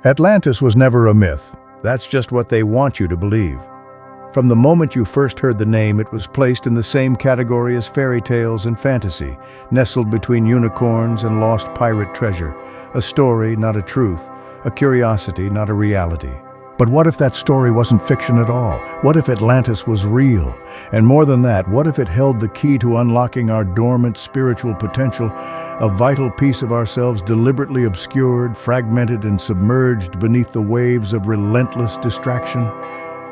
Atlantis was never a myth. That's just what they want you to believe. From the moment you first heard the name, it was placed in the same category as fairy tales and fantasy, nestled between unicorns and lost pirate treasure. A story, not a truth. A curiosity, not a reality. But what if that story wasn't fiction at all? What if Atlantis was real? And more than that, what if it held the key to unlocking our dormant spiritual potential, a vital piece of ourselves deliberately obscured, fragmented, and submerged beneath the waves of relentless distraction?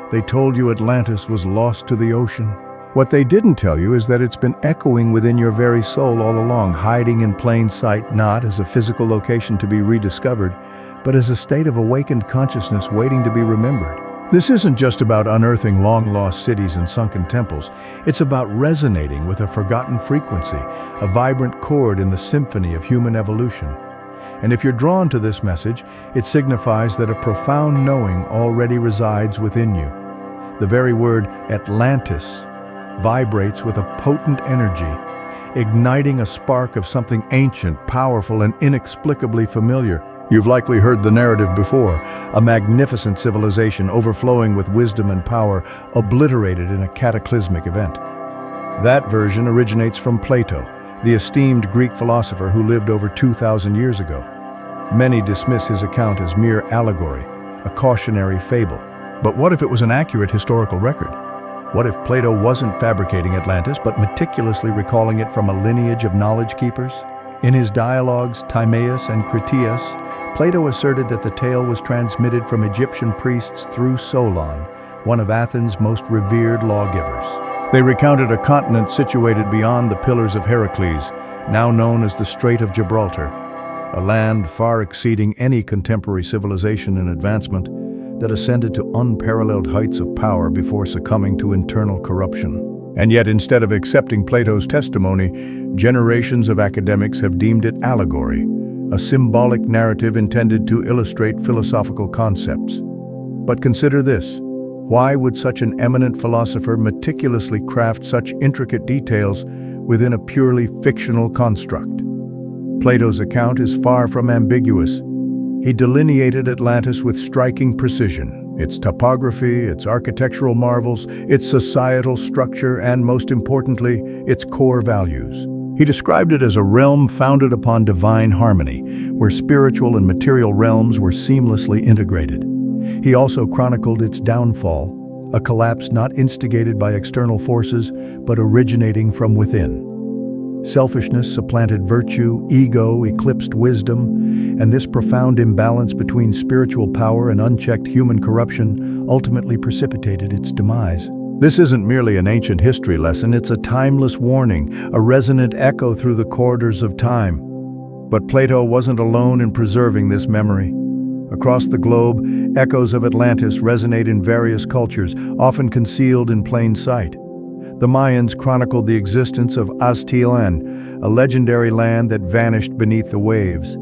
They told you Atlantis was lost to the ocean. What they didn't tell you is that it's been echoing within your very soul all along, hiding in plain sight, not as a physical location to be rediscovered, but as a state of awakened consciousness waiting to be remembered. This isn't just about unearthing long-lost cities and sunken temples. It's about resonating with a forgotten frequency, a vibrant chord in the symphony of human evolution. And if you're drawn to this message, it signifies that a profound knowing already resides within you. The very word Atlantis vibrates with a potent energy, igniting a spark of something ancient, powerful, and inexplicably familiar. You've likely heard the narrative before, a magnificent civilization overflowing with wisdom and power, obliterated in a cataclysmic event. That version originates from Plato, the esteemed Greek philosopher who lived over 2,000 years ago. Many dismiss his account as mere allegory, a cautionary fable. But what if it was an accurate historical record? What if Plato wasn't fabricating Atlantis, but meticulously recalling it from a lineage of knowledge keepers? In his dialogues, Timaeus and Critias, Plato asserted that the tale was transmitted from Egyptian priests through Solon, one of Athens' most revered lawgivers. They recounted a continent situated beyond the Pillars of Heracles, now known as the Strait of Gibraltar, a land far exceeding any contemporary civilization in advancement that ascended to unparalleled heights of power before succumbing to internal corruption. And yet, instead of accepting Plato's testimony, generations of academics have deemed it allegory, a symbolic narrative intended to illustrate philosophical concepts. But consider this. Why would such an eminent philosopher meticulously craft such intricate details within a purely fictional construct? Plato's account is far from ambiguous. He delineated Atlantis with striking precision. Its topography, its architectural marvels, its societal structure, and most importantly, its core values. He described it as a realm founded upon divine harmony, where spiritual and material realms were seamlessly integrated. He also chronicled its downfall, a collapse not instigated by external forces, but originating from within. Selfishness supplanted virtue, ego eclipsed wisdom, and this profound imbalance between spiritual power and unchecked human corruption ultimately precipitated its demise. This isn't merely an ancient history lesson, it's a timeless warning, a resonant echo through the corridors of time. But Plato wasn't alone in preserving this memory. Across the globe, echoes of Atlantis resonate in various cultures, often concealed in plain sight. The Mayans chronicled the existence of Aztlán, a legendary land that vanished beneath the waves.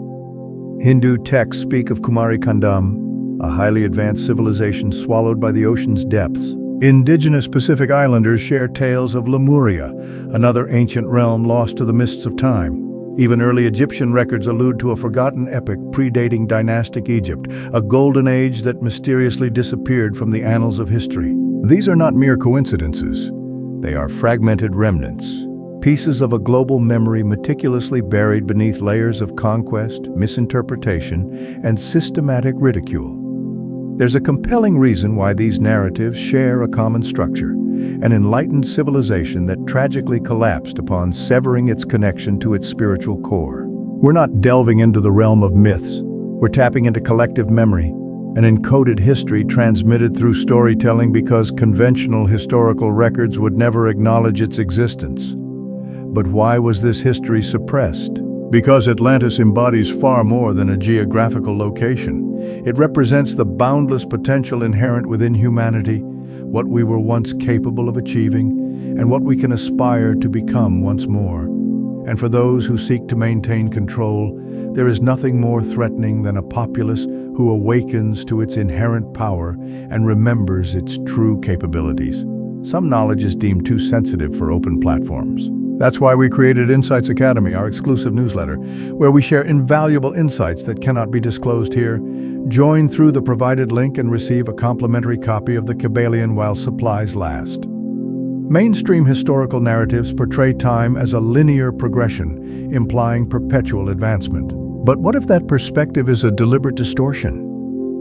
Hindu texts speak of Kumari Kandam, a highly advanced civilization swallowed by the ocean's depths. Indigenous Pacific Islanders share tales of Lemuria, another ancient realm lost to the mists of time. Even early Egyptian records allude to a forgotten epic predating dynastic Egypt, a golden age that mysteriously disappeared from the annals of history. These are not mere coincidences. They are fragmented remnants, pieces of a global memory meticulously buried beneath layers of conquest, misinterpretation, and systematic ridicule. There's a compelling reason why these narratives share a common structure, an enlightened civilization that tragically collapsed upon severing its connection to its spiritual core. We're not delving into the realm of myths. We're tapping into collective memory, an encoded history transmitted through storytelling because conventional historical records would never acknowledge its existence. But why was this history suppressed? Because Atlantis embodies far more than a geographical location. It represents the boundless potential inherent within humanity, what we were once capable of achieving, and what we can aspire to become once more. And for those who seek to maintain control, there is nothing more threatening than a populace who awakens to its inherent power and remembers its true capabilities. Some knowledge is deemed too sensitive for open platforms. That's why we created Insights Academy, our exclusive newsletter, where we share invaluable insights that cannot be disclosed here. Join through the provided link and receive a complimentary copy of the Kabbalion while supplies last. Mainstream historical narratives portray time as a linear progression, implying perpetual advancement. But what if that perspective is a deliberate distortion?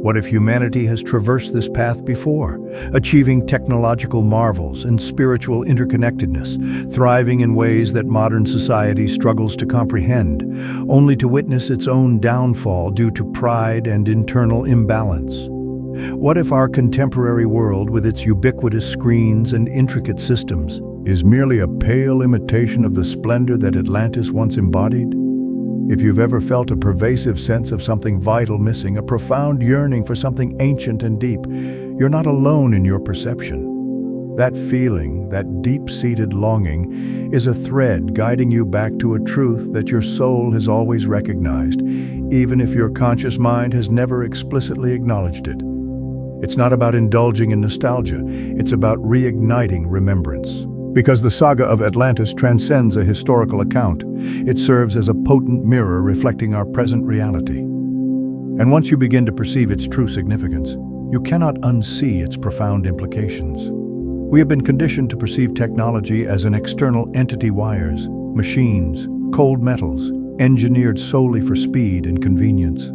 What if humanity has traversed this path before, achieving technological marvels and spiritual interconnectedness, thriving in ways that modern society struggles to comprehend, only to witness its own downfall due to pride and internal imbalance? What if our contemporary world, with its ubiquitous screens and intricate systems, is merely a pale imitation of the splendor that Atlantis once embodied? If you've ever felt a pervasive sense of something vital missing, a profound yearning for something ancient and deep, you're not alone in your perception. That feeling, that deep-seated longing, is a thread guiding you back to a truth that your soul has always recognized, even if your conscious mind has never explicitly acknowledged it. It's not about indulging in nostalgia, it's about reigniting remembrance. Because the saga of Atlantis transcends a historical account, it serves as a potent mirror reflecting our present reality. And once you begin to perceive its true significance, you cannot unsee its profound implications. We have been conditioned to perceive technology as an external entity: wires, machines, cold metals, engineered solely for speed and convenience.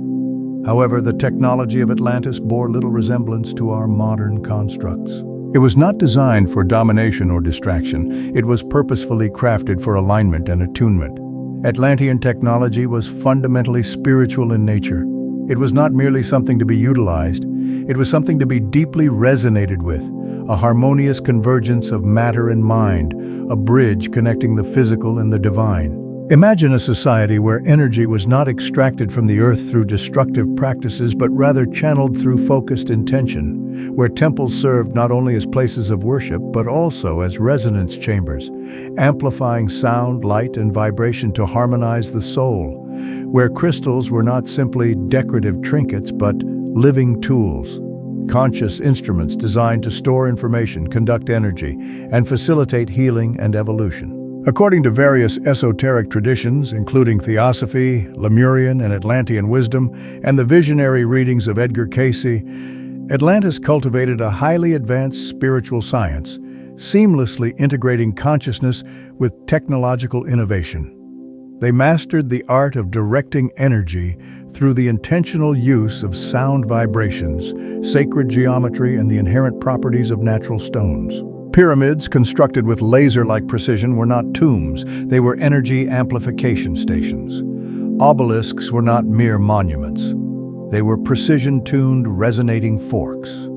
However, the technology of Atlantis bore little resemblance to our modern constructs. It was not designed for domination or distraction. It was purposefully crafted for alignment and attunement. Atlantean technology was fundamentally spiritual in nature. It was not merely something to be utilized, it was something to be deeply resonated with, a harmonious convergence of matter and mind, a bridge connecting the physical and the divine. Imagine a society where energy was not extracted from the earth through destructive practices, but rather channeled through focused intention, where temples served not only as places of worship, but also as resonance chambers, amplifying sound, light, and vibration to harmonize the soul, where crystals were not simply decorative trinkets, but living tools, conscious instruments designed to store information, conduct energy, and facilitate healing and evolution. According to various esoteric traditions, including Theosophy, Lemurian and Atlantean wisdom, and the visionary readings of Edgar Cayce, Atlantis cultivated a highly advanced spiritual science, seamlessly integrating consciousness with technological innovation. They mastered the art of directing energy through the intentional use of sound vibrations, sacred geometry, and the inherent properties of natural stones. Pyramids, constructed with laser-like precision, were not tombs, they were energy amplification stations. Obelisks were not mere monuments. They were precision-tuned, resonating forks.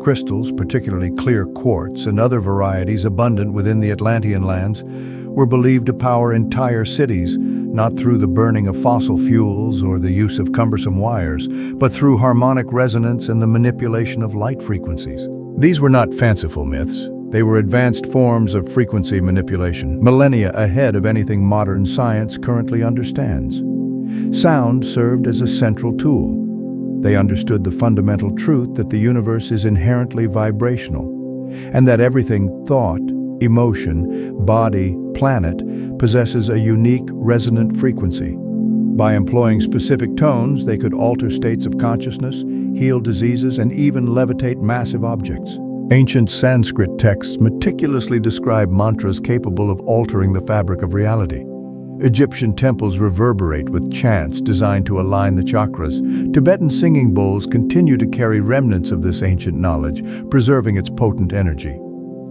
Crystals, particularly clear quartz and other varieties abundant within the Atlantean lands, were believed to power entire cities, not through the burning of fossil fuels or the use of cumbersome wires, but through harmonic resonance and the manipulation of light frequencies. These were not fanciful myths. They were advanced forms of frequency manipulation, millennia ahead of anything modern science currently understands. Sound served as a central tool. They understood the fundamental truth that the universe is inherently vibrational, and that everything thought, emotion, body, planet possesses a unique resonant frequency. By employing specific tones, they could alter states of consciousness, heal diseases, and even levitate massive objects. Ancient Sanskrit texts meticulously describe mantras capable of altering the fabric of reality. Egyptian temples reverberate with chants designed to align the chakras. Tibetan singing bowls continue to carry remnants of this ancient knowledge, preserving its potent energy.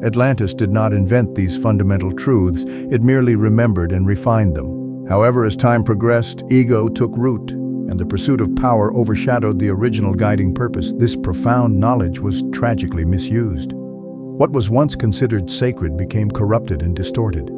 Atlantis did not invent these fundamental truths, it merely remembered and refined them. However, as time progressed, ego took root, and the pursuit of power overshadowed the original guiding purpose. This profound knowledge was tragically misused. What was once considered sacred became corrupted and distorted.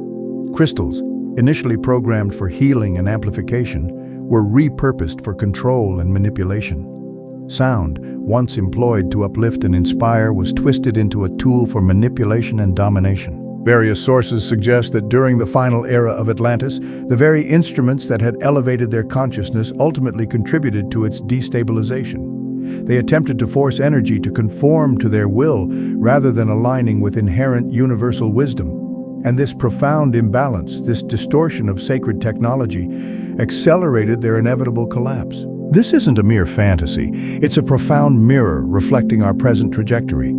Crystals, initially programmed for healing and amplification, were repurposed for control and manipulation. Sound, once employed to uplift and inspire, was twisted into a tool for manipulation and domination. Various sources suggest that during the final era of Atlantis, the very instruments that had elevated their consciousness ultimately contributed to its destabilization. They attempted to force energy to conform to their will rather than aligning with inherent universal wisdom. And this profound imbalance, this distortion of sacred technology, accelerated their inevitable collapse. This isn't a mere fantasy, it's a profound mirror reflecting our present trajectory.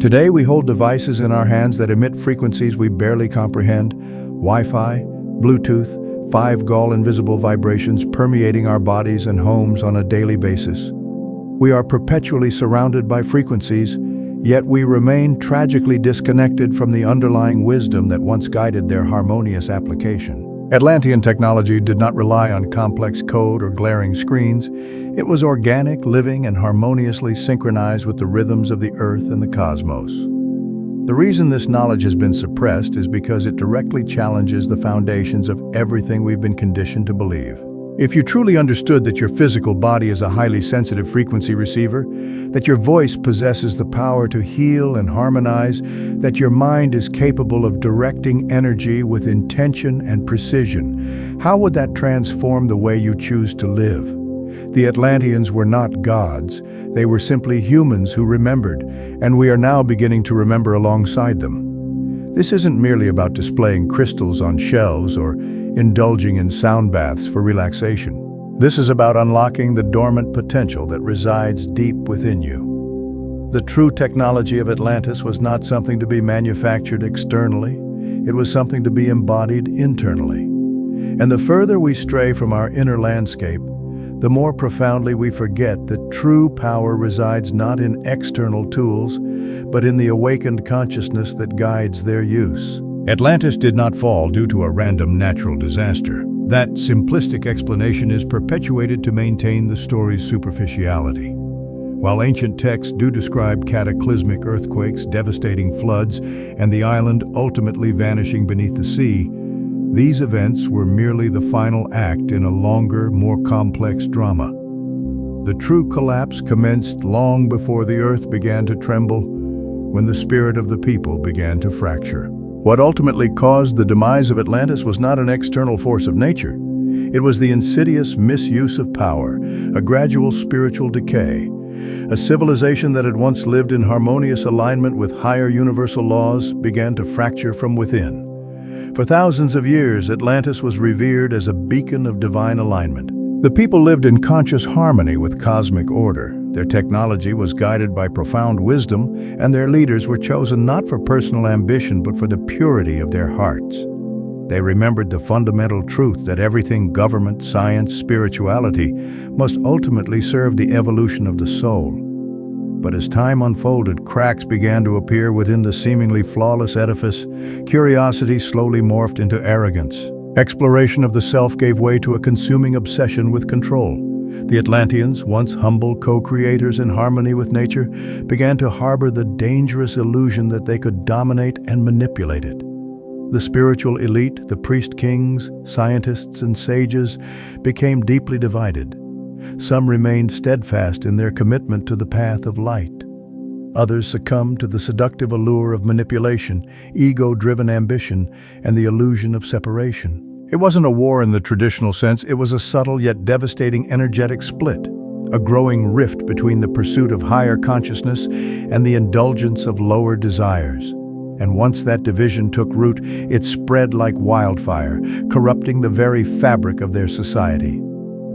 Today we hold devices in our hands that emit frequencies we barely comprehend, Wi-Fi, Bluetooth, 5G invisible vibrations permeating our bodies and homes on a daily basis. We are perpetually surrounded by frequencies, yet we remain tragically disconnected from the underlying wisdom that once guided their harmonious application. Atlantean technology did not rely on complex code or glaring screens. It was organic, living, and harmoniously synchronized with the rhythms of the Earth and the cosmos. The reason this knowledge has been suppressed is because it directly challenges the foundations of everything we've been conditioned to believe. If you truly understood that your physical body is a highly sensitive frequency receiver, that your voice possesses the power to heal and harmonize, that your mind is capable of directing energy with intention and precision, how would that transform the way you choose to live? The Atlanteans were not gods, they were simply humans who remembered, and we are now beginning to remember alongside them. This isn't merely about displaying crystals on shelves or indulging in sound baths for relaxation. This is about unlocking the dormant potential that resides deep within you. The true technology of Atlantis was not something to be manufactured externally, it was something to be embodied internally. And the further we stray from our inner landscape, the more profoundly we forget that true power resides not in external tools, but in the awakened consciousness that guides their use. Atlantis did not fall due to a random natural disaster. That simplistic explanation is perpetuated to maintain the story's superficiality. While ancient texts do describe cataclysmic earthquakes, devastating floods, and the island ultimately vanishing beneath the sea, these events were merely the final act in a longer, more complex drama. The true collapse commenced long before the earth began to tremble, when the spirit of the people began to fracture. What ultimately caused the demise of Atlantis was not an external force of nature. It was the insidious misuse of power, a gradual spiritual decay. A civilization that had once lived in harmonious alignment with higher universal laws began to fracture from within. For thousands of years, Atlantis was revered as a beacon of divine alignment. The people lived in conscious harmony with cosmic order. Their technology was guided by profound wisdom, and their leaders were chosen not for personal ambition but for the purity of their hearts. They remembered the fundamental truth that everything government, science, spirituality must ultimately serve the evolution of the soul. But as time unfolded, cracks began to appear within the seemingly flawless edifice. Curiosity slowly morphed into arrogance. Exploration of the self gave way to a consuming obsession with control. The Atlanteans, once humble co-creators in harmony with nature, began to harbor the dangerous illusion that they could dominate and manipulate it. The spiritual elite, the priest kings, scientists, and sages, became deeply divided. Some remained steadfast in their commitment to the path of light. Others succumbed to the seductive allure of manipulation, ego-driven ambition, and the illusion of separation. It wasn't a war in the traditional sense, it was a subtle yet devastating energetic split, a growing rift between the pursuit of higher consciousness and the indulgence of lower desires. And once that division took root, it spread like wildfire, corrupting the very fabric of their society.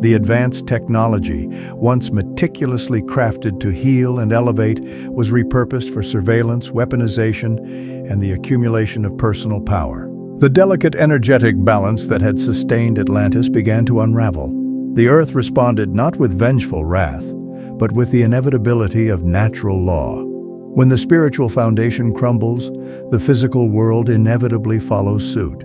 The advanced technology, once meticulously crafted to heal and elevate, was repurposed for surveillance, weaponization, and the accumulation of personal power. The delicate energetic balance that had sustained Atlantis began to unravel. The Earth responded not with vengeful wrath, but with the inevitability of natural law. When the spiritual foundation crumbles, the physical world inevitably follows suit.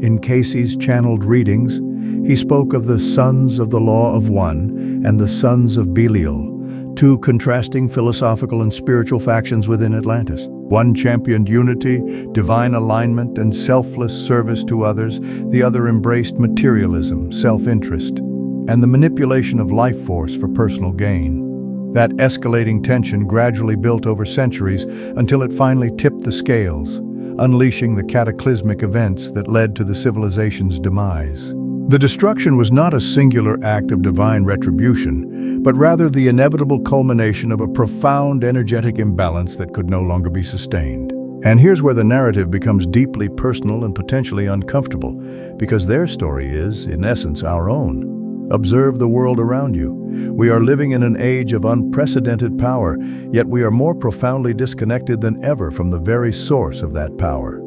In Casey's channeled readings, he spoke of the sons of the law of one and the sons of Belial, two contrasting philosophical and spiritual factions within Atlantis. One championed unity, divine alignment, and selfless service to others. The other embraced materialism, self-interest, and the manipulation of life force for personal gain. That escalating tension gradually built over centuries until it finally tipped the scales, unleashing the cataclysmic events that led to the civilization's demise. The destruction was not a singular act of divine retribution, but rather the inevitable culmination of a profound energetic imbalance that could no longer be sustained. And here's where the narrative becomes deeply personal and potentially uncomfortable, because their story is, in essence, our own. Observe the world around you. We are living in an age of unprecedented power, yet we are more profoundly disconnected than ever from the very source of that power.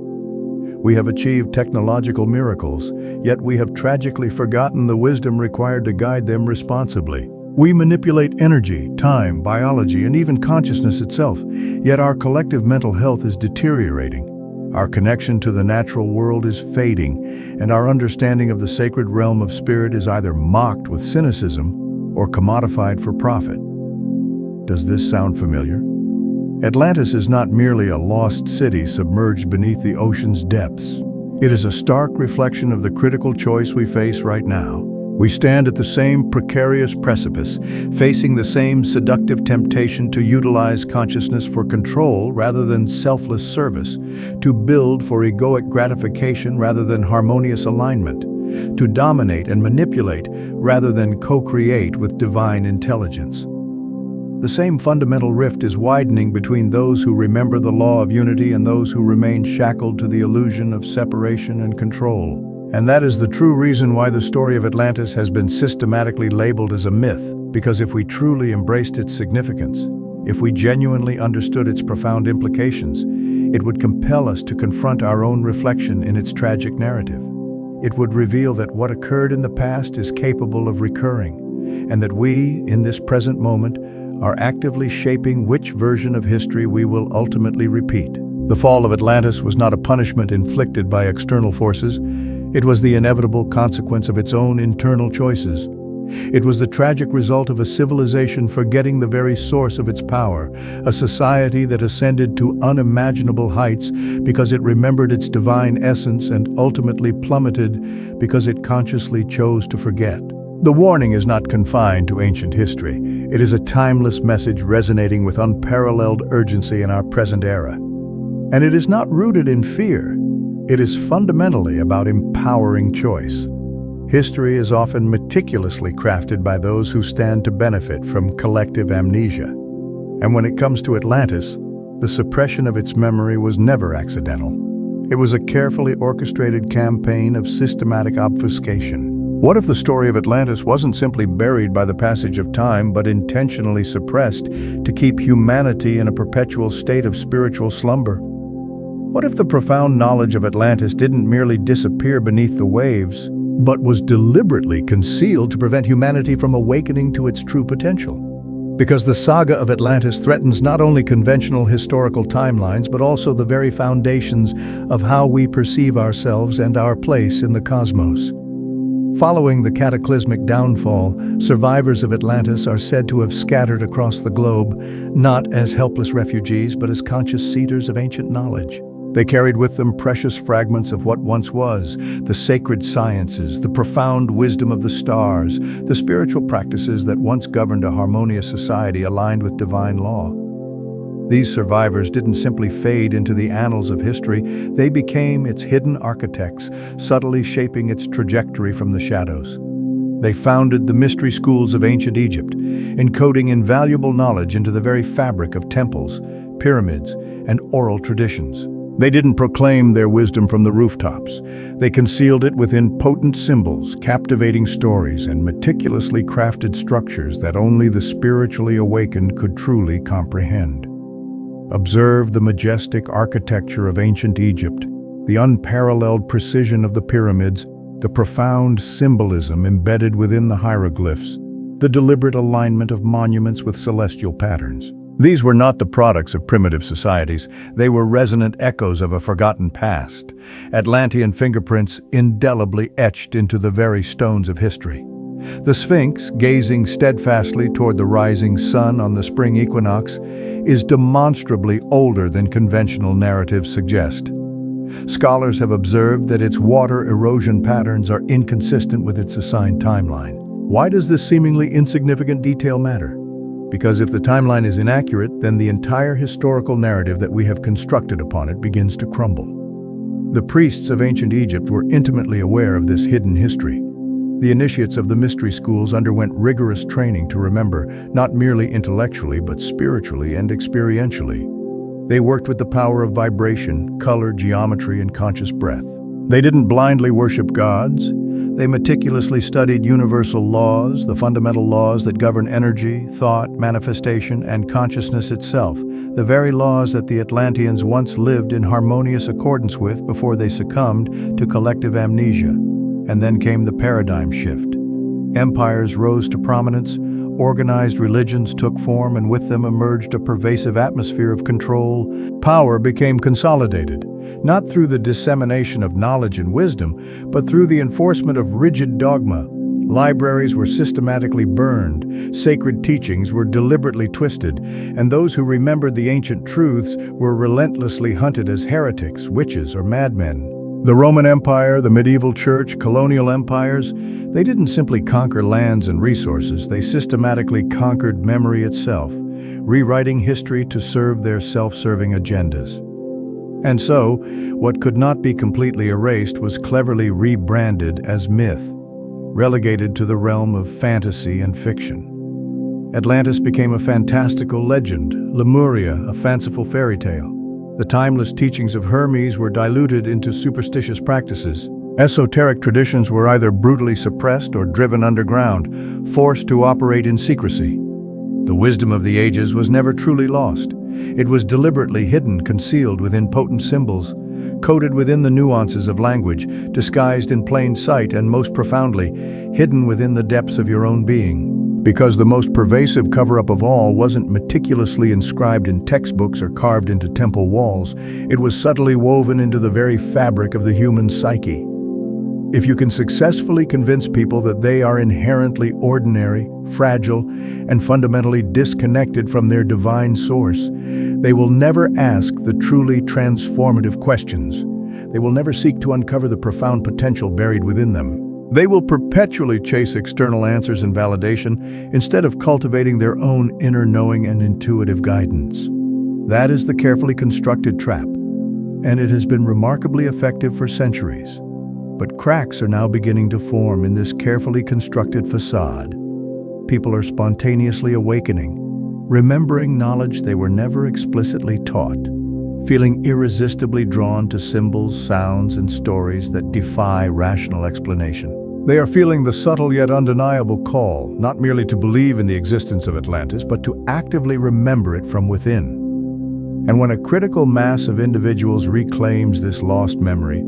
We have achieved technological miracles, yet we have tragically forgotten the wisdom required to guide them responsibly. We manipulate energy, time, biology, and even consciousness itself, yet our collective mental health is deteriorating. Our connection to the natural world is fading, and our understanding of the sacred realm of spirit is either mocked with cynicism or commodified for profit. Does this sound familiar? Atlantis is not merely a lost city submerged beneath the ocean's depths. It is a stark reflection of the critical choice we face right now. We stand at the same precarious precipice, facing the same seductive temptation to utilize consciousness for control rather than selfless service, to build for egoic gratification rather than harmonious alignment, to dominate and manipulate rather than co-create with divine intelligence. The same fundamental rift is widening between those who remember the law of unity and those who remain shackled to the illusion of separation and control. And that is the true reason why the story of Atlantis has been systematically labeled as a myth, because if we truly embraced its significance, if we genuinely understood its profound implications, it would compel us to confront our own reflection in its tragic narrative. It would reveal that what occurred in the past is capable of recurring, and that we, in this present moment, are actively shaping which version of history we will ultimately repeat. The fall of Atlantis was not a punishment inflicted by external forces. It was the inevitable consequence of its own internal choices. It was the tragic result of a civilization forgetting the very source of its power, a society that ascended to unimaginable heights because it remembered its divine essence and ultimately plummeted because it consciously chose to forget. The warning is not confined to ancient history. It is a timeless message resonating with unparalleled urgency in our present era. And it is not rooted in fear. It is fundamentally about empowering choice. History is often meticulously crafted by those who stand to benefit from collective amnesia. And when it comes to Atlantis, the suppression of its memory was never accidental. It was a carefully orchestrated campaign of systematic obfuscation. What if the story of Atlantis wasn't simply buried by the passage of time, but intentionally suppressed to keep humanity in a perpetual state of spiritual slumber? What if the profound knowledge of Atlantis didn't merely disappear beneath the waves, but was deliberately concealed to prevent humanity from awakening to its true potential? Because the saga of Atlantis threatens not only conventional historical timelines, but also the very foundations of how we perceive ourselves and our place in the cosmos. Following the cataclysmic downfall, survivors of Atlantis are said to have scattered across the globe, not as helpless refugees, but as conscious seeders of ancient knowledge. They carried with them precious fragments of what once was, the sacred sciences, the profound wisdom of the stars, the spiritual practices that once governed a harmonious society aligned with divine law. These survivors didn't simply fade into the annals of history, they became its hidden architects, subtly shaping its trajectory from the shadows. They founded the mystery schools of ancient Egypt, encoding invaluable knowledge into the very fabric of temples, pyramids, and oral traditions. They didn't proclaim their wisdom from the rooftops. They concealed it within potent symbols, captivating stories, and meticulously crafted structures that only the spiritually awakened could truly comprehend. Observe the majestic architecture of ancient Egypt, the unparalleled precision of the pyramids, the profound symbolism embedded within the hieroglyphs, the deliberate alignment of monuments with celestial patterns. These were not the products of primitive societies. They were resonant echoes of a forgotten past, Atlantean fingerprints indelibly etched into the very stones of history. The Sphinx, gazing steadfastly toward the rising sun on the spring equinox, is demonstrably older than conventional narratives suggest. Scholars have observed that its water erosion patterns are inconsistent with its assigned timeline. Why does this seemingly insignificant detail matter? Because if the timeline is inaccurate, then the entire historical narrative that we have constructed upon it begins to crumble. The priests of ancient Egypt were intimately aware of this hidden history. The initiates of the mystery schools underwent rigorous training to remember, not merely intellectually, but spiritually and experientially. They worked with the power of vibration, color, geometry, and conscious breath. They didn't blindly worship gods. They meticulously studied universal laws, the fundamental laws that govern energy, thought, manifestation, and consciousness itself, the very laws that the Atlanteans once lived in harmonious accordance with before they succumbed to collective amnesia. And then came the paradigm shift. Empires rose to prominence, organized religions took form, and with them emerged a pervasive atmosphere of control. Power became consolidated, not through the dissemination of knowledge and wisdom, but through the enforcement of rigid dogma. Libraries were systematically burned, sacred teachings were deliberately twisted, and those who remembered the ancient truths were relentlessly hunted as heretics, witches, or madmen. The Roman Empire, the medieval church, colonial empires, they didn't simply conquer lands and resources, they systematically conquered memory itself, rewriting history to serve their self-serving agendas. And so, what could not be completely erased was cleverly rebranded as myth, relegated to the realm of fantasy and fiction. Atlantis became a fantastical legend, Lemuria a fanciful fairy tale. The timeless teachings of Hermes were diluted into superstitious practices. Esoteric traditions were either brutally suppressed or driven underground, forced to operate in secrecy. The wisdom of the ages was never truly lost. It was deliberately hidden, concealed within potent symbols, coded within the nuances of language, disguised in plain sight, and most profoundly, hidden within the depths of your own being. Because the most pervasive cover-up of all wasn't meticulously inscribed in textbooks or carved into temple walls, it was subtly woven into the very fabric of the human psyche. If you can successfully convince people that they are inherently ordinary, fragile, and fundamentally disconnected from their divine source, they will never ask the truly transformative questions. They will never seek to uncover the profound potential buried within them. They will perpetually chase external answers and validation instead of cultivating their own inner knowing and intuitive guidance. That is the carefully constructed trap, and it has been remarkably effective for centuries. But cracks are now beginning to form in this carefully constructed facade. People are spontaneously awakening, remembering knowledge they were never explicitly taught, feeling irresistibly drawn to symbols, sounds, and stories that defy rational explanation. They are feeling the subtle yet undeniable call, not merely to believe in the existence of Atlantis, but to actively remember it from within. And when a critical mass of individuals reclaims this lost memory,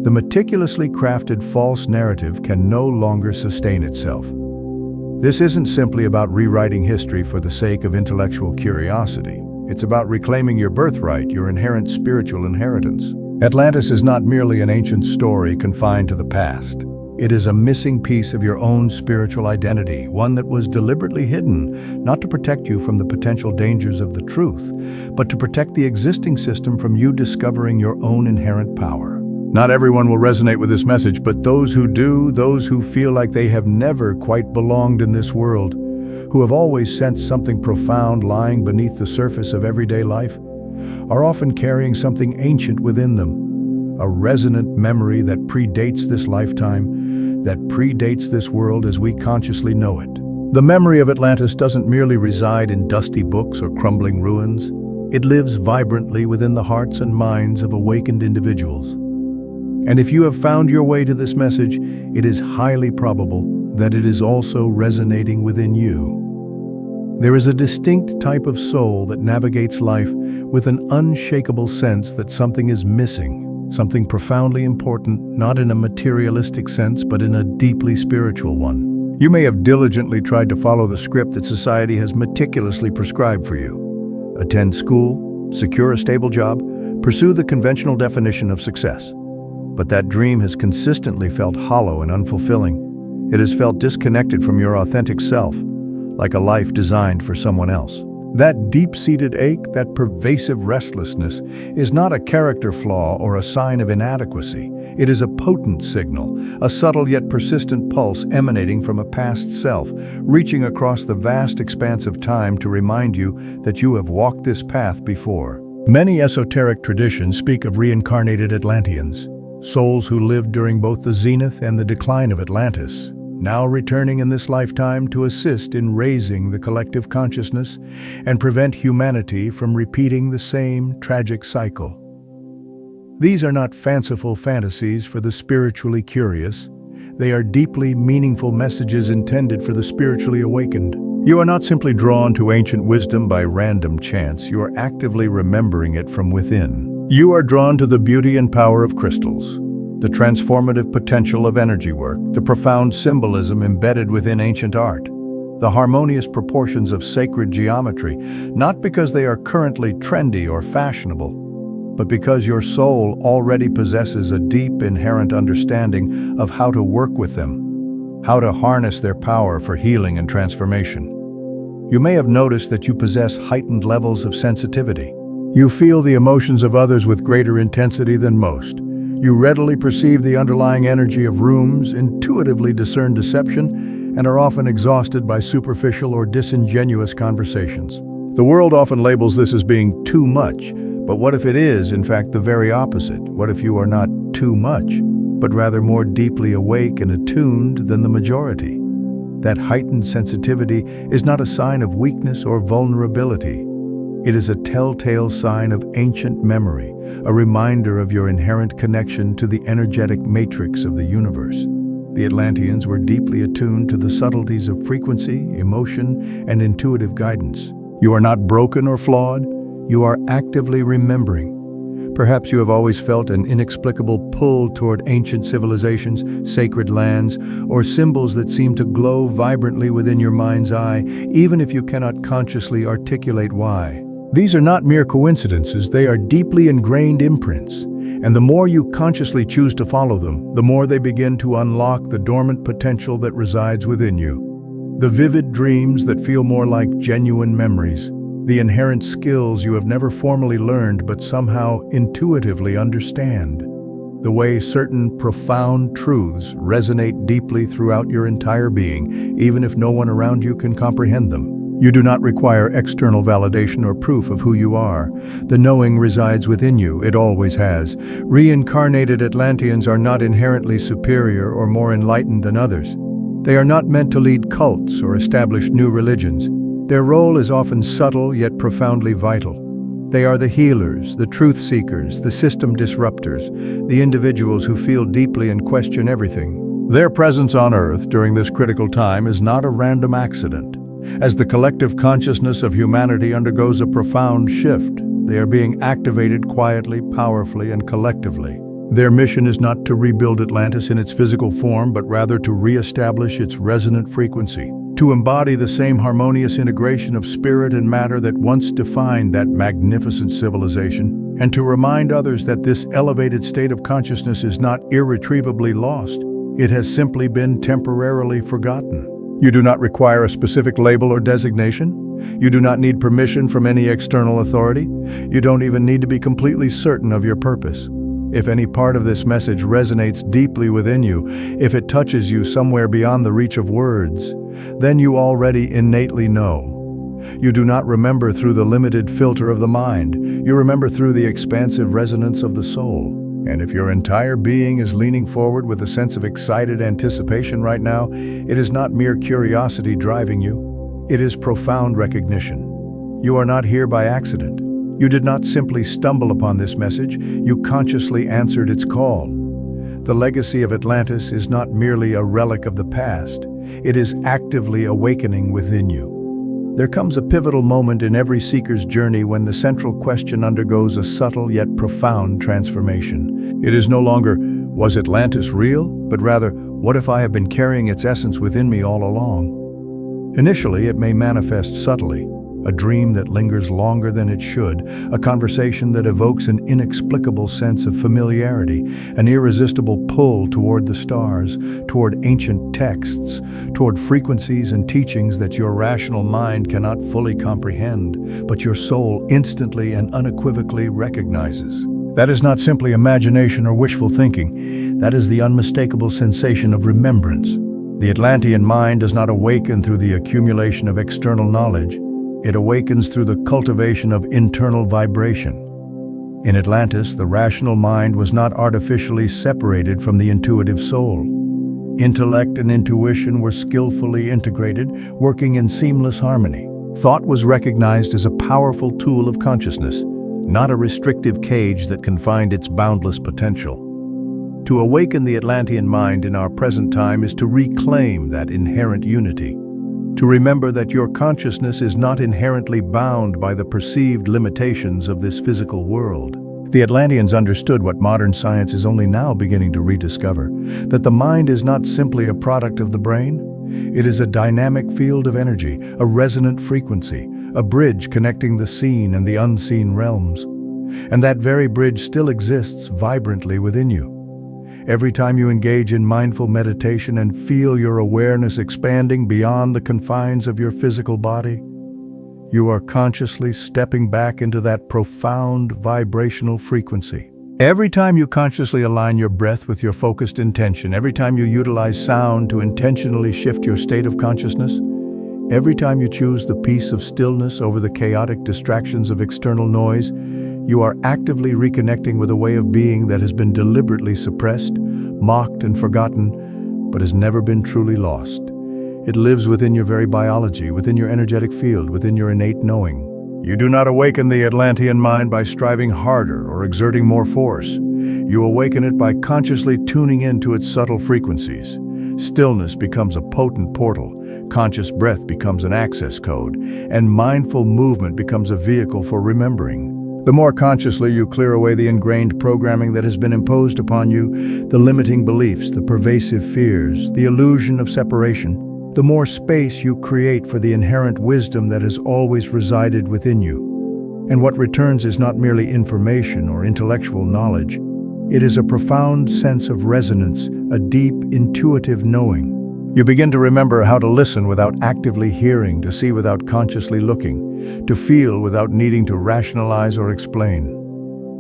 the meticulously crafted false narrative can no longer sustain itself. This isn't simply about rewriting history for the sake of intellectual curiosity. It's about reclaiming your birthright, your inherent spiritual inheritance. Atlantis is not merely an ancient story confined to the past. It is a missing piece of your own spiritual identity, one that was deliberately hidden, not to protect you from the potential dangers of the truth, but to protect the existing system from you discovering your own inherent power. Not everyone will resonate with this message, but those who do, those who feel like they have never quite belonged in this world, who have always sensed something profound lying beneath the surface of everyday life, are often carrying something ancient within them, a resonant memory that predates this lifetime, that predates this world as we consciously know it. The memory of Atlantis doesn't merely reside in dusty books or crumbling ruins. It lives vibrantly within the hearts and minds of awakened individuals. And if you have found your way to this message, it is highly probable that it is also resonating within you. There is a distinct type of soul that navigates life with an unshakable sense that something is missing, something profoundly important, not in a materialistic sense, but in a deeply spiritual one. You may have diligently tried to follow the script that society has meticulously prescribed for you. Attend school, secure a stable job, pursue the conventional definition of success. But that dream has consistently felt hollow and unfulfilling. It has felt disconnected from your authentic self, like a life designed for someone else. That deep-seated ache, that pervasive restlessness, is not a character flaw or a sign of inadequacy. It is a potent signal, a subtle yet persistent pulse emanating from a past self, reaching across the vast expanse of time to remind you that you have walked this path before. Many esoteric traditions speak of reincarnated Atlanteans, souls who lived during both the zenith and the decline of Atlantis, now returning in this lifetime to assist in raising the collective consciousness and prevent humanity from repeating the same tragic cycle. These are not fanciful fantasies for the spiritually curious. They are deeply meaningful messages intended for the spiritually awakened. You are not simply drawn to ancient wisdom by random chance, you are actively remembering it from within. You are drawn to the beauty and power of crystals, the transformative potential of energy work, the profound symbolism embedded within ancient art, the harmonious proportions of sacred geometry, not because they are currently trendy or fashionable, but because your soul already possesses a deep inherent understanding of how to work with them, how to harness their power for healing and transformation. You may have noticed that you possess heightened levels of sensitivity. You feel the emotions of others with greater intensity than most. You readily perceive the underlying energy of rooms, intuitively discern deception, and are often exhausted by superficial or disingenuous conversations. The world often labels this as being too much, but what if it is, in fact, the very opposite? What if you are not too much, but rather more deeply awake and attuned than the majority? That heightened sensitivity is not a sign of weakness or vulnerability. It is a telltale sign of ancient memory, a reminder of your inherent connection to the energetic matrix of the universe. The Atlanteans were deeply attuned to the subtleties of frequency, emotion, and intuitive guidance. You are not broken or flawed. You are actively remembering. Perhaps you have always felt an inexplicable pull toward ancient civilizations, sacred lands, or symbols that seem to glow vibrantly within your mind's eye, even if you cannot consciously articulate why. These are not mere coincidences, they are deeply ingrained imprints, and the more you consciously choose to follow them, the more they begin to unlock the dormant potential that resides within you. The vivid dreams that feel more like genuine memories, the inherent skills you have never formally learned but somehow intuitively understand. The way certain profound truths resonate deeply throughout your entire being, even if no one around you can comprehend them. You do not require external validation or proof of who you are. The knowing resides within you, it always has. Reincarnated Atlanteans are not inherently superior or more enlightened than others. They are not meant to lead cults or establish new religions. Their role is often subtle yet profoundly vital. They are the healers, the truth seekers, the system disruptors, the individuals who feel deeply and question everything. Their presence on Earth during this critical time is not a random accident. As the collective consciousness of humanity undergoes a profound shift, they are being activated quietly, powerfully, and collectively. Their mission is not to rebuild Atlantis in its physical form, but rather to re-establish its resonant frequency, to embody the same harmonious integration of spirit and matter that once defined that magnificent civilization, and to remind others that this elevated state of consciousness is not irretrievably lost. It has simply been temporarily forgotten. You do not require a specific label or designation. You do not need permission from any external authority. You don't even need to be completely certain of your purpose. If any part of this message resonates deeply within you, if it touches you somewhere beyond the reach of words, then you already innately know. You do not remember through the limited filter of the mind. You remember through the expansive resonance of the soul. And if your entire being is leaning forward with a sense of excited anticipation right now, it is not mere curiosity driving you. It is profound recognition. You are not here by accident. You did not simply stumble upon this message, you consciously answered its call. The legacy of Atlantis is not merely a relic of the past, it is actively awakening within you. There comes a pivotal moment in every seeker's journey when the central question undergoes a subtle yet profound transformation. It is no longer, was Atlantis real? But rather, what if I have been carrying its essence within me all along? Initially, it may manifest subtly. A dream that lingers longer than it should, a conversation that evokes an inexplicable sense of familiarity, an irresistible pull toward the stars, toward ancient texts, toward frequencies and teachings that your rational mind cannot fully comprehend, but your soul instantly and unequivocally recognizes. That is not simply imagination or wishful thinking. That is the unmistakable sensation of remembrance. The Atlantean mind does not awaken through the accumulation of external knowledge. It awakens through the cultivation of internal vibration. In Atlantis, the rational mind was not artificially separated from the intuitive soul. Intellect and intuition were skillfully integrated, working in seamless harmony. Thought was recognized as a powerful tool of consciousness, not a restrictive cage that confined its boundless potential. To awaken the Atlantean mind in our present time is to reclaim that inherent unity, to remember that your consciousness is not inherently bound by the perceived limitations of this physical world. The Atlanteans understood what modern science is only now beginning to rediscover, that the mind is not simply a product of the brain. It is a dynamic field of energy, a resonant frequency, a bridge connecting the seen and the unseen realms. And that very bridge still exists vibrantly within you. Every time you engage in mindful meditation and feel your awareness expanding beyond the confines of your physical body, you are consciously stepping back into that profound vibrational frequency. Every time you consciously align your breath with your focused intention, every time you utilize sound to intentionally shift your state of consciousness, every time you choose the peace of stillness over the chaotic distractions of external noise, you are actively reconnecting with a way of being that has been deliberately suppressed, mocked, and forgotten, but has never been truly lost. It lives within your very biology, within your energetic field, within your innate knowing. You do not awaken the Atlantean mind by striving harder or exerting more force. You awaken it by consciously tuning into its subtle frequencies. Stillness becomes a potent portal, conscious breath becomes an access code, and mindful movement becomes a vehicle for remembering. The more consciously you clear away the ingrained programming that has been imposed upon you, the limiting beliefs, the pervasive fears, the illusion of separation, the more space you create for the inherent wisdom that has always resided within you. And what returns is not merely information or intellectual knowledge. It is a profound sense of resonance, a deep, intuitive knowing. You begin to remember how to listen without actively hearing, to see without consciously looking, to feel without needing to rationalize or explain.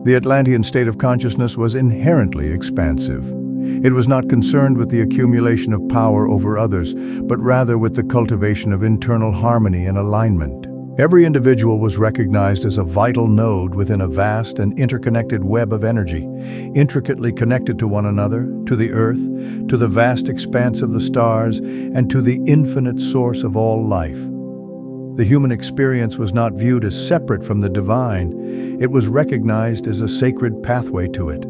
The Atlantean state of consciousness was inherently expansive. It was not concerned with the accumulation of power over others, but rather with the cultivation of internal harmony and alignment. Every individual was recognized as a vital node within a vast and interconnected web of energy, intricately connected to one another, to the earth, to the vast expanse of the stars, and to the infinite source of all life. The human experience was not viewed as separate from the divine. It was recognized as a sacred pathway to it.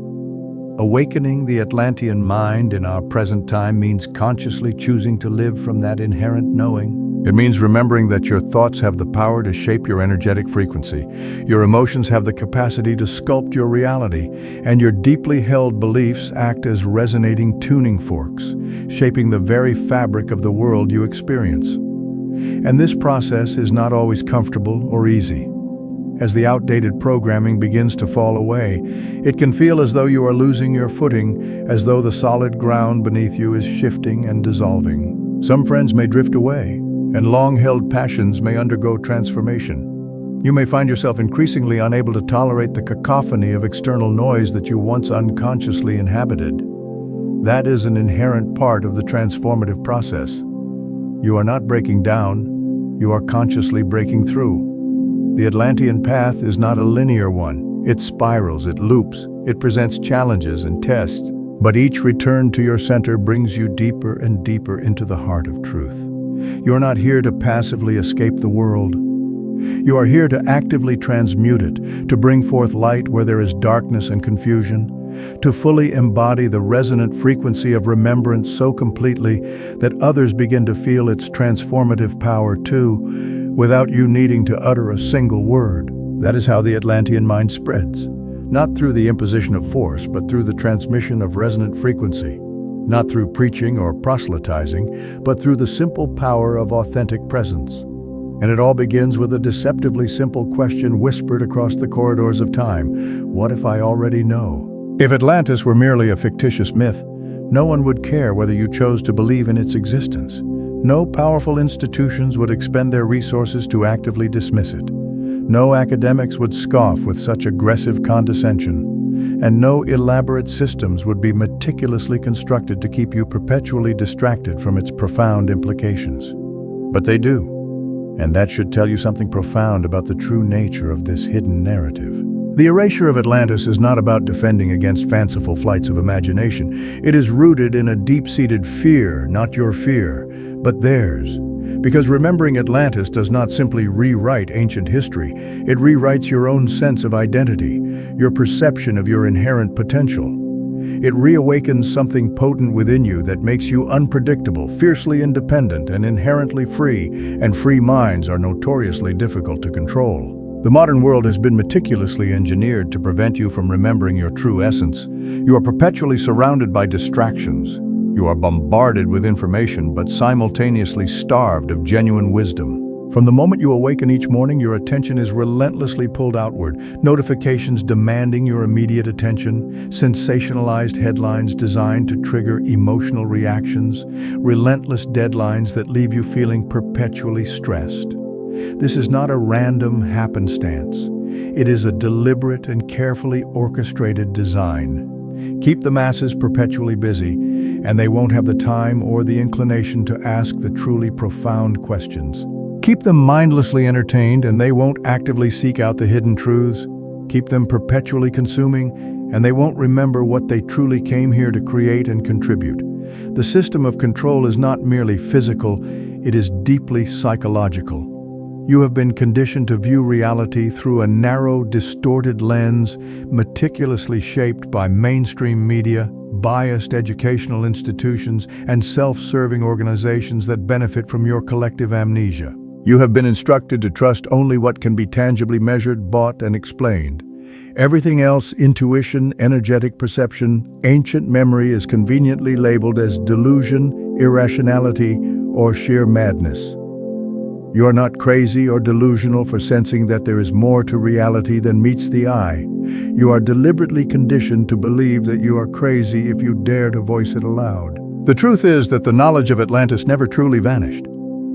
Awakening the Atlantean mind in our present time means consciously choosing to live from that inherent knowing. It means remembering that your thoughts have the power to shape your energetic frequency, your emotions have the capacity to sculpt your reality, and your deeply held beliefs act as resonating tuning forks, shaping the very fabric of the world you experience. And this process is not always comfortable or easy. As the outdated programming begins to fall away, it can feel as though you are losing your footing, as though the solid ground beneath you is shifting and dissolving. Some friends may drift away, and long-held passions may undergo transformation. You may find yourself increasingly unable to tolerate the cacophony of external noise that you once unconsciously inhabited. That is an inherent part of the transformative process. You are not breaking down, you are consciously breaking through. The Atlantean path is not a linear one. It spirals, it loops, it presents challenges and tests, but each return to your center brings you deeper and deeper into the heart of truth. You're not here to passively escape the world. You are here to actively transmute it, to bring forth light where there is darkness and confusion, to fully embody the resonant frequency of remembrance so completely that others begin to feel its transformative power too, without you needing to utter a single word. That is how the Atlantean mind spreads, not through the imposition of force, but through the transmission of resonant frequency, not through preaching or proselytizing, but through the simple power of authentic presence. And it all begins with a deceptively simple question whispered across the corridors of time: what if I already know? If Atlantis were merely a fictitious myth, no one would care whether you chose to believe in its existence. No powerful institutions would expend their resources to actively dismiss it. No academics would scoff with such aggressive condescension, and no elaborate systems would be meticulously constructed to keep you perpetually distracted from its profound implications. But they do, and that should tell you something profound about the true nature of this hidden narrative. The erasure of Atlantis is not about defending against fanciful flights of imagination. It is rooted in a deep-seated fear, not your fear, but theirs. Because remembering Atlantis does not simply rewrite ancient history, it rewrites your own sense of identity, your perception of your inherent potential. It reawakens something potent within you that makes you unpredictable, fiercely independent, and inherently free, and free minds are notoriously difficult to control. The modern world has been meticulously engineered to prevent you from remembering your true essence. You are perpetually surrounded by distractions. You are bombarded with information, but simultaneously starved of genuine wisdom. From the moment you awaken each morning, your attention is relentlessly pulled outward, notifications demanding your immediate attention, sensationalized headlines designed to trigger emotional reactions, relentless deadlines that leave you feeling perpetually stressed. This is not a random happenstance. It is a deliberate and carefully orchestrated design. Keep the masses perpetually busy, and they won't have the time or the inclination to ask the truly profound questions. Keep them mindlessly entertained, and they won't actively seek out the hidden truths. Keep them perpetually consuming, and they won't remember what they truly came here to create and contribute. The system of control is not merely physical, it is deeply psychological. You have been conditioned to view reality through a narrow, distorted lens, meticulously shaped by mainstream media, biased educational institutions, and self-serving organizations that benefit from your collective amnesia. You have been instructed to trust only what can be tangibly measured, bought, and explained. Everything else, intuition, energetic perception, ancient memory, is conveniently labeled as delusion, irrationality, or sheer madness. You are not crazy or delusional for sensing that there is more to reality than meets the eye. You are deliberately conditioned to believe that you are crazy if you dare to voice it aloud. The truth is that the knowledge of Atlantis never truly vanished.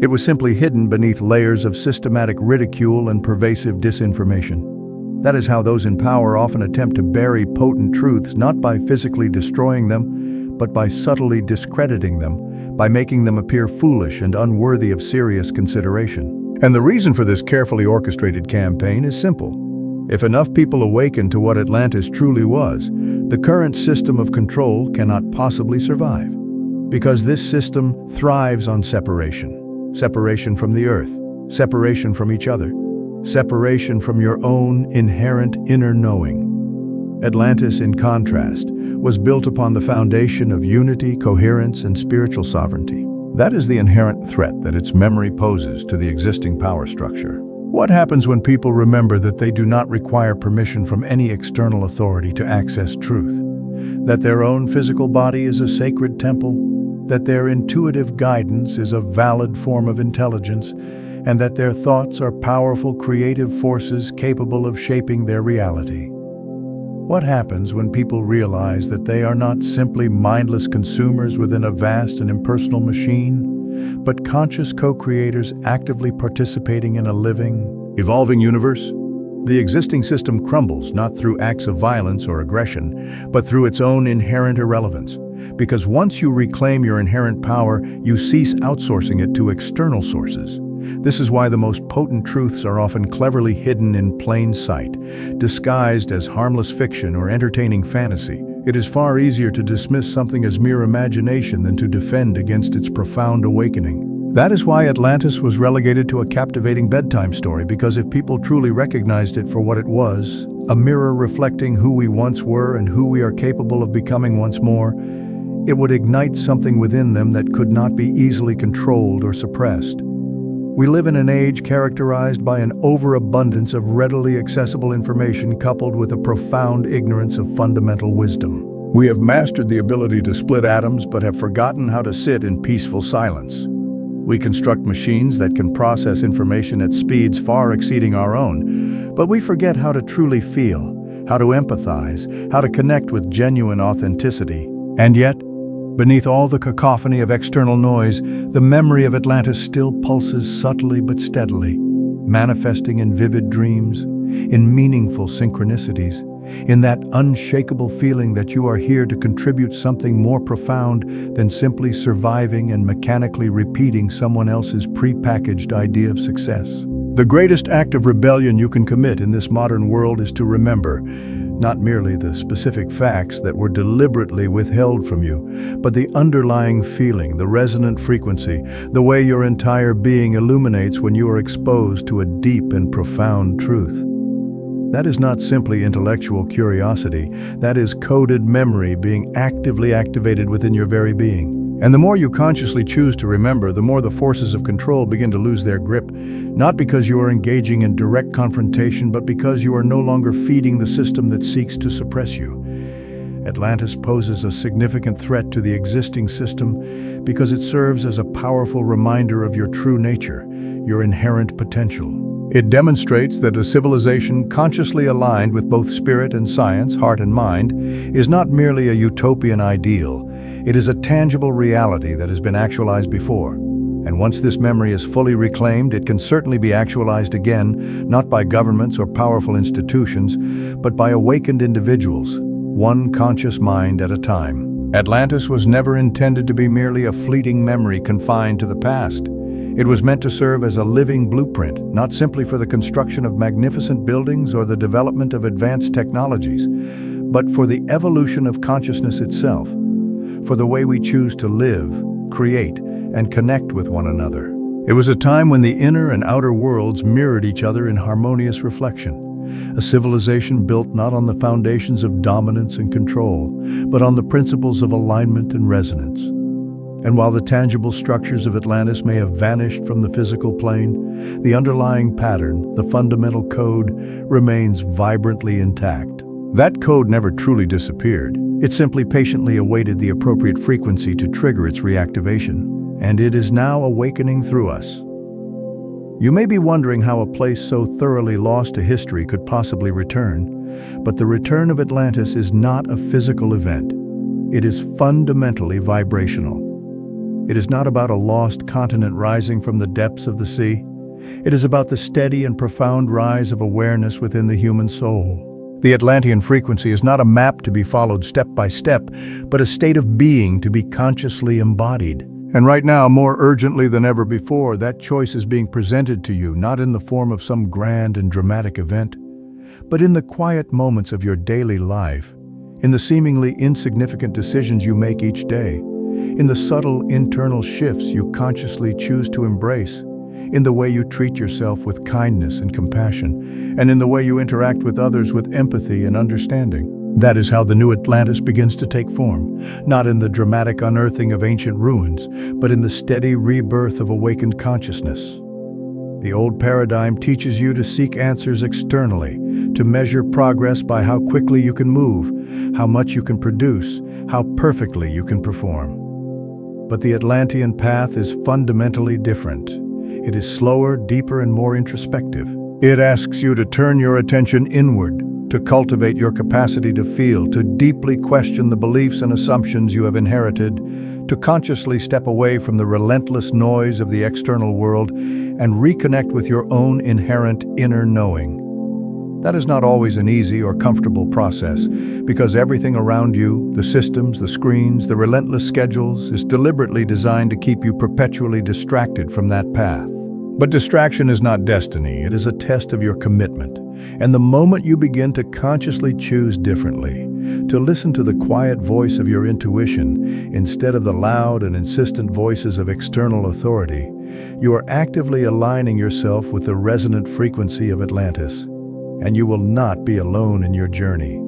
It was simply hidden beneath layers of systematic ridicule and pervasive disinformation. That is how those in power often attempt to bury potent truths, not by physically destroying them, but by subtly discrediting them, by making them appear foolish and unworthy of serious consideration. And the reason for this carefully orchestrated campaign is simple. If enough people awaken to what Atlantis truly was, the current system of control cannot possibly survive. Because this system thrives on separation. Separation from the earth, separation from each other, separation from your own inherent inner knowing. Atlantis, in contrast, was built upon the foundation of unity, coherence, and spiritual sovereignty. That is the inherent threat that its memory poses to the existing power structure. What happens when people remember that they do not require permission from any external authority to access truth? That their own physical body is a sacred temple? That their intuitive guidance is a valid form of intelligence, and that their thoughts are powerful creative forces capable of shaping their reality? What happens when people realize that they are not simply mindless consumers within a vast and impersonal machine, but conscious co-creators actively participating in a living, evolving universe? The existing system crumbles not through acts of violence or aggression, but through its own inherent irrelevance. Because once you reclaim your inherent power, you cease outsourcing it to external sources. This is why the most potent truths are often cleverly hidden in plain sight, disguised as harmless fiction or entertaining fantasy. It is far easier to dismiss something as mere imagination than to defend against its profound awakening. That is why Atlantis was relegated to a captivating bedtime story, because if people truly recognized it for what it was, a mirror reflecting who we once were and who we are capable of becoming once more, it would ignite something within them that could not be easily controlled or suppressed. We live in an age characterized by an overabundance of readily accessible information coupled with a profound ignorance of fundamental wisdom. We have mastered the ability to split atoms but have forgotten how to sit in peaceful silence. We construct machines that can process information at speeds far exceeding our own, but we forget how to truly feel, how to empathize, how to connect with genuine authenticity. And yet, beneath all the cacophony of external noise, the memory of Atlantis still pulses subtly but steadily, manifesting in vivid dreams, in meaningful synchronicities, in that unshakable feeling that you are here to contribute something more profound than simply surviving and mechanically repeating someone else's prepackaged idea of success. The greatest act of rebellion you can commit in this modern world is to remember, not merely the specific facts that were deliberately withheld from you, but the underlying feeling, the resonant frequency, the way your entire being illuminates when you are exposed to a deep and profound truth. That is not simply intellectual curiosity, that is coded memory being actively activated within your very being. And the more you consciously choose to remember, the more the forces of control begin to lose their grip, not because you are engaging in direct confrontation, but because you are no longer feeding the system that seeks to suppress you. Atlantis poses a significant threat to the existing system because it serves as a powerful reminder of your true nature, your inherent potential. It demonstrates that a civilization consciously aligned with both spirit and science, heart and mind, is not merely a utopian ideal. It is a tangible reality that has been actualized before. And once this memory is fully reclaimed, it can certainly be actualized again, not by governments or powerful institutions, but by awakened individuals, one conscious mind at a time. Atlantis was never intended to be merely a fleeting memory confined to the past. It was meant to serve as a living blueprint, not simply for the construction of magnificent buildings or the development of advanced technologies, but for the evolution of consciousness itself, for the way we choose to live, create, and connect with one another. It was a time when the inner and outer worlds mirrored each other in harmonious reflection, a civilization built not on the foundations of dominance and control, but on the principles of alignment and resonance. And while the tangible structures of Atlantis may have vanished from the physical plane, the underlying pattern, the fundamental code, remains vibrantly intact. That code never truly disappeared. It simply patiently awaited the appropriate frequency to trigger its reactivation, and it is now awakening through us. You may be wondering how a place so thoroughly lost to history could possibly return, but the return of Atlantis is not a physical event. It is fundamentally vibrational. It is not about a lost continent rising from the depths of the sea. It is about the steady and profound rise of awareness within the human soul. The Atlantean frequency is not a map to be followed step by step, but a state of being to be consciously embodied. And right now, more urgently than ever before, that choice is being presented to you, not in the form of some grand and dramatic event, but in the quiet moments of your daily life, in the seemingly insignificant decisions you make each day, in the subtle internal shifts you consciously choose to embrace, in the way you treat yourself with kindness and compassion, and in the way you interact with others with empathy and understanding. That is how the new Atlantis begins to take form, not in the dramatic unearthing of ancient ruins, but in the steady rebirth of awakened consciousness. The old paradigm teaches you to seek answers externally, to measure progress by how quickly you can move, how much you can produce, how perfectly you can perform. But the Atlantean path is fundamentally different. It is slower, deeper, and more introspective. It asks you to turn your attention inward, to cultivate your capacity to feel, to deeply question the beliefs and assumptions you have inherited, to consciously step away from the relentless noise of the external world and reconnect with your own inherent inner knowing. That is not always an easy or comfortable process, because everything around you, the systems, the screens, the relentless schedules, is deliberately designed to keep you perpetually distracted from that path. But distraction is not destiny, it is a test of your commitment. And the moment you begin to consciously choose differently, to listen to the quiet voice of your intuition instead of the loud and insistent voices of external authority, you are actively aligning yourself with the resonant frequency of Atlantis. And you will not be alone in your journey.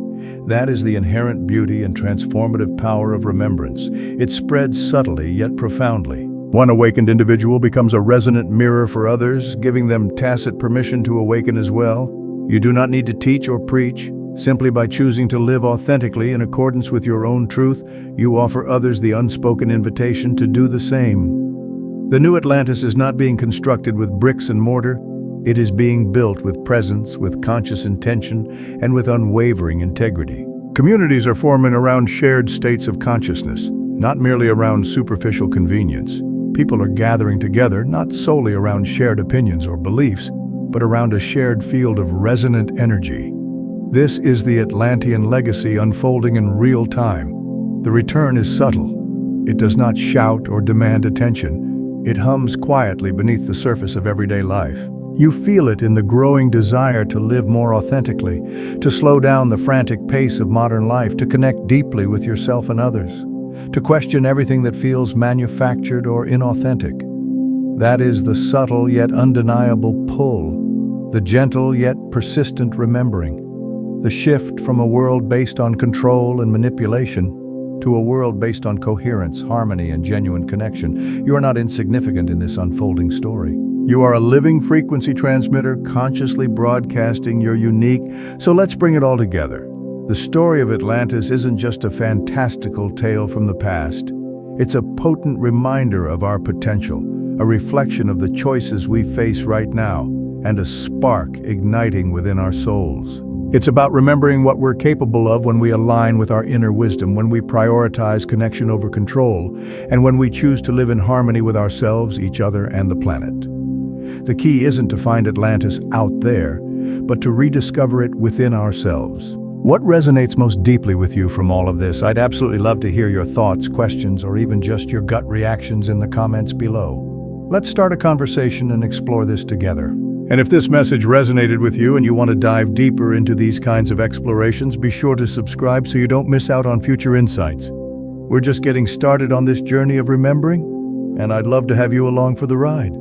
That is the inherent beauty and transformative power of remembrance. It spreads subtly yet profoundly. One awakened individual becomes a resonant mirror for others, giving them tacit permission to awaken as well. You do not need to teach or preach. Simply by choosing to live authentically in accordance with your own truth, you offer others the unspoken invitation to do the same. The new Atlantis is not being constructed with bricks and mortar. It is being built with presence, with conscious intention, and with unwavering integrity. Communities are forming around shared states of consciousness, not merely around superficial convenience. People are gathering together not solely around shared opinions or beliefs, but around a shared field of resonant energy. This is the Atlantean legacy unfolding in real time. The return is subtle. It does not shout or demand attention. It hums quietly beneath the surface of everyday life. You feel it in the growing desire to live more authentically, to slow down the frantic pace of modern life, to connect deeply with yourself and others, to question everything that feels manufactured or inauthentic. That is the subtle yet undeniable pull, the gentle yet persistent remembering, the shift from a world based on control and manipulation to a world based on coherence, harmony, and genuine connection. You are not insignificant in this unfolding story. You are a living frequency transmitter, consciously broadcasting your unique. So let's bring it all together. The story of Atlantis isn't just a fantastical tale from the past. It's a potent reminder of our potential, a reflection of the choices we face right now, and a spark igniting within our souls. It's about remembering what we're capable of when we align with our inner wisdom, when we prioritize connection over control, and when we choose to live in harmony with ourselves, each other, and the planet. The key isn't to find Atlantis out there, but to rediscover it within ourselves. What resonates most deeply with you from all of this? I'd absolutely love to hear your thoughts, questions, or even just your gut reactions in the comments below. Let's start a conversation and explore this together. And if this message resonated with you and you want to dive deeper into these kinds of explorations, be sure to subscribe so you don't miss out on future insights. We're just getting started on this journey of remembering, and I'd love to have you along for the ride.